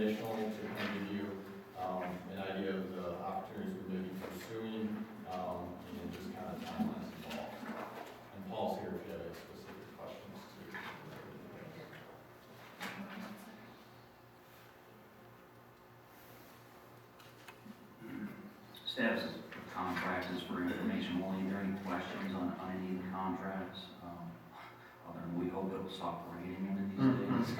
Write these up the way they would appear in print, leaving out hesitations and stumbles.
informational to kind of give you an idea of the opportunities we may be pursuing and just kind of timelines involved. And Paul's here if you have any specific questions too. Status of contracts is for information only. Are there any questions on any of the contracts? Other than we hope it'll stop raining one of these days.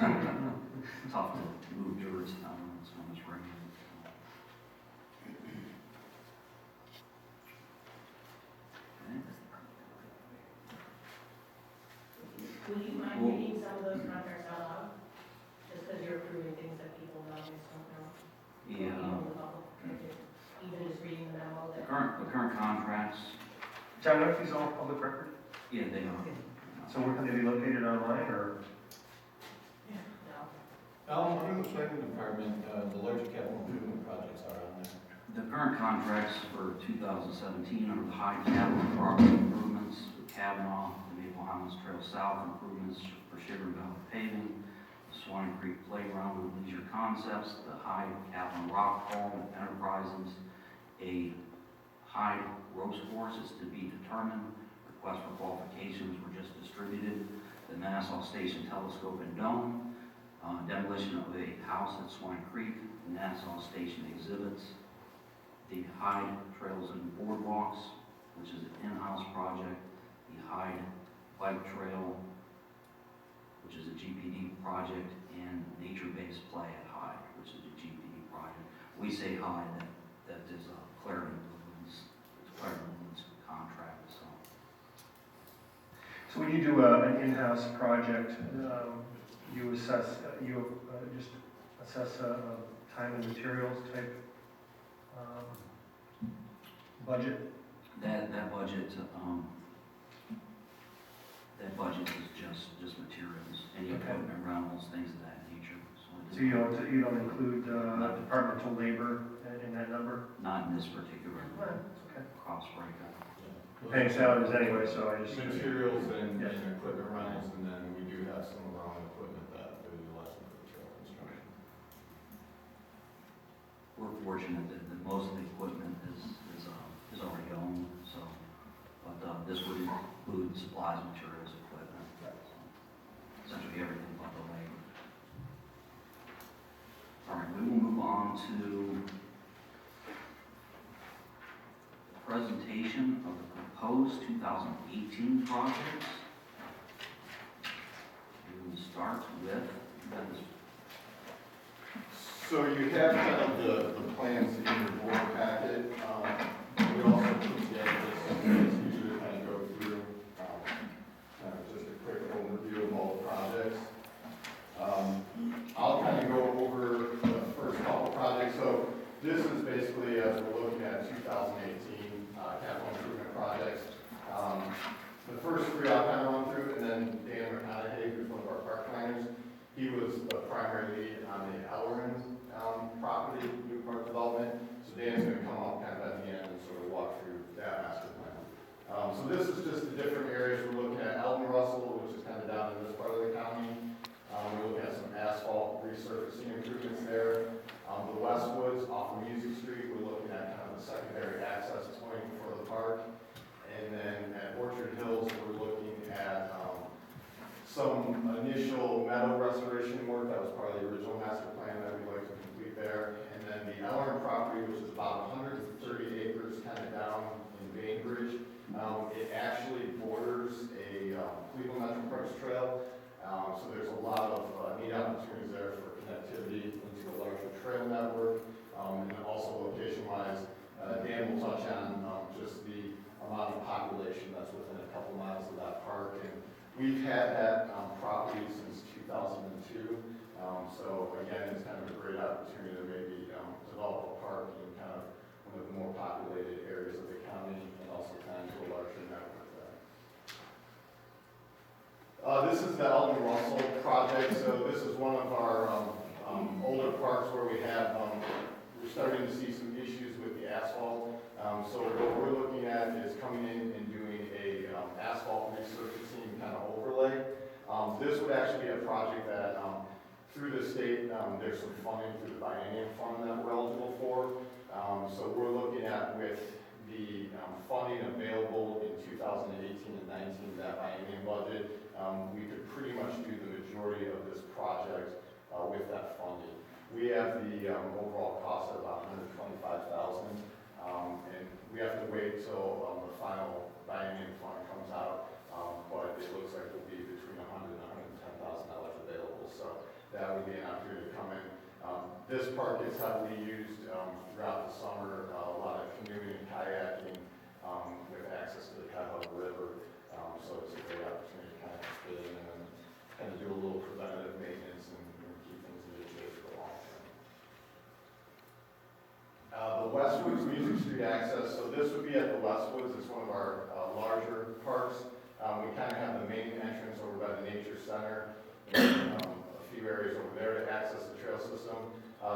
Tough to move dirt now when it's raining. Would you mind reading some of those contracts out loud? Just because you're approving things that people nowadays don't know. Yeah. Even just reading the memo The that. current contracts, John, are these all public record? yeah, they are. So where can they be located online, or? No. Under the planning department, the larger capital improvement projects are on there. The current contracts for 2017 are the high capital property improvements, the Kavanaugh, the Maple Highlands Trail South improvements for Sugar Valley paving, the Swan Creek Playground and Leisure Concepts, the high capital rock hall enterprises, a high roast course is to be determined. Request for qualifications were just distributed. The Nassau Station Telescope and Dome, demolition of a house at Swan Creek, the Nassau Station exhibits, the Hyde Trails and Boardwalks, which is an in-house project, the Hyde Bike Trail, which is a GPD project, and nature-based play at Hyde, which is a GPD project. We say Hyde, that is a Clarendon Woodlands, it's Clarendon Woodlands contract, so. So when you do an in-house project, you assess, just assess a time and materials type budget? That budget is just materials, any Okay. equipment rentals, things of that nature. So you don't include departmental labor in that number? Not in this particular Okay. cost breakup. Paying salaries anyway, so I just. Materials and Yes. equipment rentals, and then we do have some of our own equipment that we utilize for the trail construction. We're fortunate that most of the equipment is already owned, so, but this would include supplies, materials, equipment, so essentially everything but the labor. All right, we will move on to the presentation of the proposed 2018 projects. We will start with, that is So you have kind of the plans in your board packet. We also put together this usually kind of go through just a quick overview of all the projects. I'll kind of go over the first couple projects. So this is basically as we're looking at 2018 capital improvement projects. The first three I'll kind of run through, and then Dan McConaughey, who's one of our park planners, he was the primary lead on the Ellerin property, new park development. So Dan's going to come up kind of at the end and sort of walk through that master plan. So this is just the different areas we're looking at. Elton Russell, which is kind of down in this part of the county. We're looking at some asphalt resurfacing improvements there. The Westwoods off of Music Street, we're looking at kind of the secondary access point for the park. And then at Orchard Hills, we're looking at some initial meadow restoration work that was part of the original master plan that we'd like to complete there. And then the Ellerin property, which is about 130 acres kind of down in Bainbridge. It actually borders a Cleveland Metro Parks trail. So there's a lot of neat opportunities there for connectivity into a larger trail network. And then also location-wise, Dan will touch on just the amount of population that's within a couple miles of that park. And we've had that property since 2002. So again, it's kind of a great opportunity to maybe develop a park in kind of one of the more populated areas of the county and also kind of to a larger network there. This is the Elton Russell project. So this is one of our older parks where we have, we're starting to see some issues with the asphalt. So what we're looking at is coming in and doing a asphalt resurfacing kind of overlay. This would actually be a project that through the state, there's some funding through the biennium fund that we're eligible for. So we're looking at with the funding available in 2018 and 19, that biennium budget, we could pretty much do the majority of this project with that funding. We have the overall cost of about $125,000, and we have to wait till the final biennium fund comes out, but it looks like it'll be between $100,000 and $110,000 available, so that would be an opportunity to come in. This park is heavily used throughout the summer, a lot of canoeing and kayaking with access to the Cuyahoga River, so it's a great opportunity to kind of fit in and kind of do a little preventative maintenance and keep things in good shape for the long term. The Westwoods Music Street access, so this would be at the Westwoods, it's one of our larger parks. We kind of have the main entrance over by the Nature Center, and a few areas over there to access the trail system.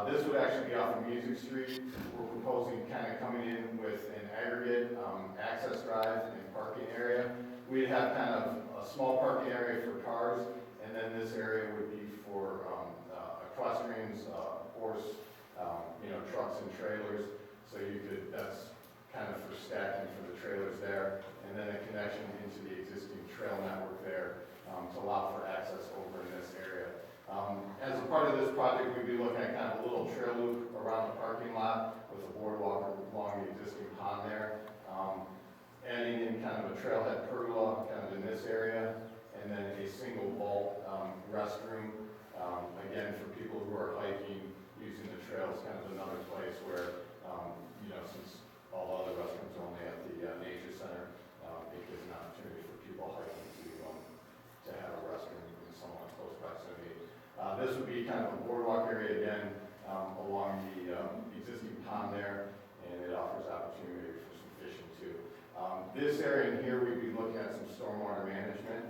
This would actually be off of Music Street. We're proposing kind of coming in with an aggregate access drive and parking area. We'd have kind of a small parking area for cars, and then this area would be for equestrians, horse, trucks and trailers. So that's kind of for stacking for the trailers there, and then a connection into the existing trail network there to allow for access over in this area. As a part of this project, we'd be looking at kind of a little trail loop around the parking lot with a boardwalk along the existing pond there. Adding in kind of a trailhead pergola kind of in this area, and then a single vault restroom. Again, for people who are hiking, using the trails, kind of another place where, since all the other restrooms are only at the Nature Center, it gives an opportunity for people hiking to have a restroom in somewhat close proximity. This would be kind of a boardwalk area again along the existing pond there, and it offers opportunity for some fishing too. This area in here, we'd be looking at some stormwater management.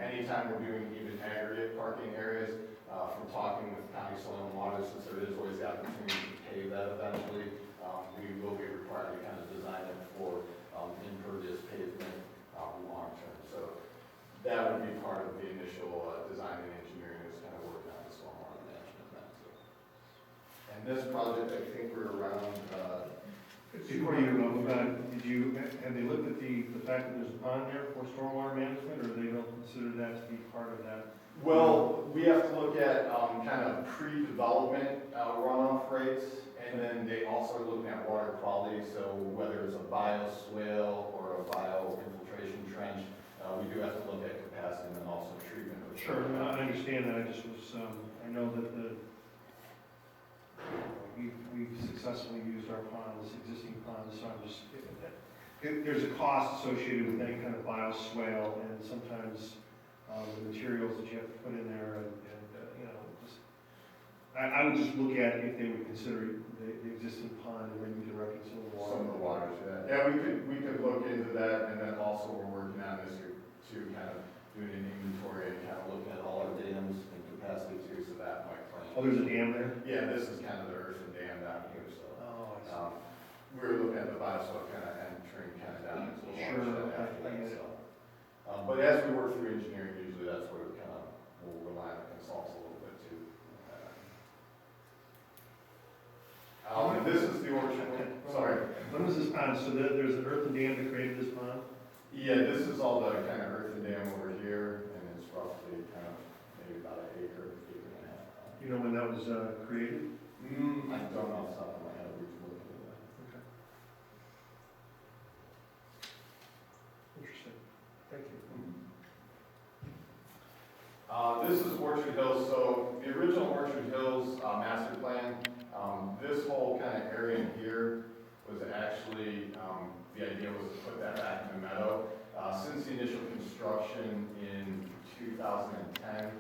Anytime we're doing even aggregate parking areas, from talking with County Soil and Water, since there is always the opportunity to pave that eventually, we will be required to kind of design it for impervious pavement long term. So that would be part of the initial design and engineering, is kind of working on the stormwater management then. So. And this project, I think we're around. Before you move on, have they looked at the fact that there's a pond there for stormwater management, or they don't consider that to be part of that? Well, we have to look at kind of pre-development runoff rates, and then they also are looking at water quality, so whether it's a bioswale or a bio-infiltration trench, we do have to look at capacity and then also treatment. Sure, I understand that. I just was, I know that we've successfully used our ponds, existing ponds, so I'm just, there's a cost associated with any kind of bioswale, and sometimes the materials that you have to put in there, and I would just look at if they would consider the existing pond and maybe directing some of the water. Some of the waters, yeah. Yeah, we could look into that, and then also we're working on this to kind of doing an inventory and kind of looking at all our dams and capacity too, so that might play. Oh, there's a dam there? Yeah, this is kind of the earthen dam down here, so. Oh, I see. We're looking at the bioswale kind of entering kind of down into the watershed after that, so. But as we work through engineering, usually that's where we'll rely on the consultants a little bit too. This is the orchard, sorry. When was this pond? So there's an earthen dam that created this pond? Yeah, this is all the kind of earthen dam over here, and it's roughly kind of maybe about an acre and a half. You know when that was created? I don't know off the top of my head, we can look into that. Okay. Interesting. Thank you. This is Orchard Hills. So the original Orchard Hills master plan, this whole kind of area in here was actually, the idea was to put that back in the meadow. Since the initial construction in 2010,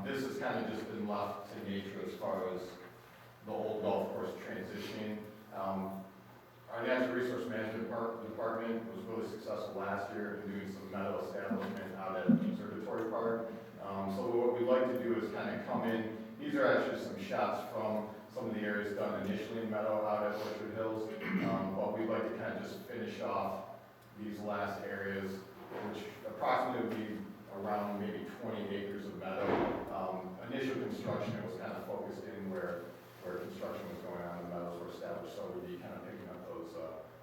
this has kind of just been left to nature as far as the old golf course transitioning. Our Natural Resource Management Department was really successful last year in doing some meadow establishment out at Observatory Park. So what we'd like to do is kind of come in, these are actually some shots from some of the areas done initially in meadow out at Orchard Hills, but we'd like to kind of just finish off these last areas, which approximately would be around maybe 20 acres of meadow. Initial construction, it was kind of focused in where construction was going on, the meadows were established, so we'd be kind of picking up those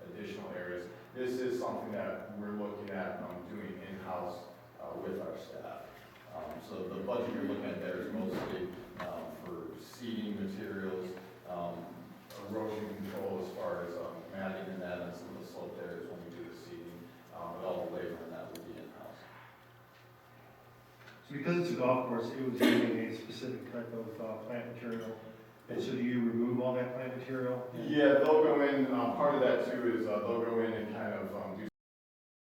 additional areas. This is something that we're looking at doing in-house with our staff. So the budget you're looking at there is mostly for seeding materials, erosion control as far as matting and that, and some of the slope areas when we do the seeding, but all the labor and that would be in-house. So because it's a golf course, it was using a specific type of plant material. And so do you remove all that plant material? Yeah, they'll go in, part of that too is they'll go in and kind of do